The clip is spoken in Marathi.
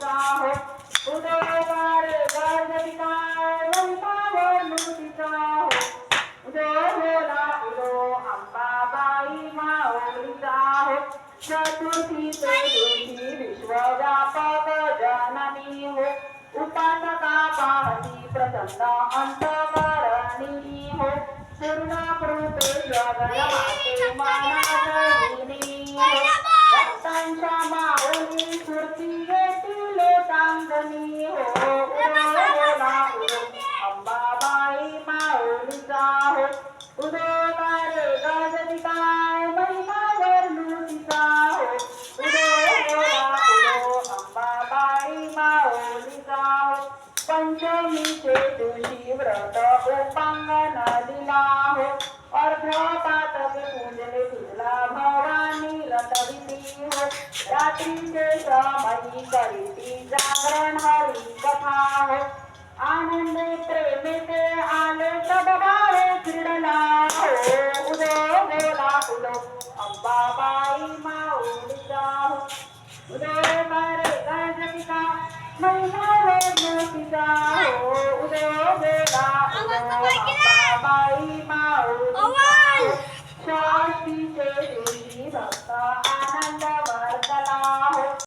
माऊलीचा हो उदो वारे गणपतीकाय महिमावर मूर्तीचा हो उदो होला उदो अंबाबाई माऊलीचा हो चतुर्थीचे दिवशी विश्वव्यापक जननी हो उपासका पाहती प्रसन्न अंतकरणी हो पूर्ण कृपे जगन्माते मानवहिनी हो भक्तांच्या माऊली स्फूर्ती येतील चांदणी हो उदो होला उदो अंबाबाई माऊलीचा हो उदो वारे गणपतीकाय महिमावर मूर्तीचा हो उदो होला उदो अंबाबाई माऊलीचा हो पंचमीचे दिवशी व्रत उपांगन दिला हो अर्धपातक पूजले तुझला भवानी रतविती हो रात्रीचे समयी करीती जागरण हरी कथा हो आनंदे प्रेमेचे आले सब बाळे क्रीडला हो उदो होला उदो अंबाबाई माऊलीचा हो उदो वारे गणपतीचा महिमावर मूर्तीचा हो उदो होला उदो अंबाबाई माऊलीचा हो षष्टीचे दिवशी भक्त आनंद वर्धला हो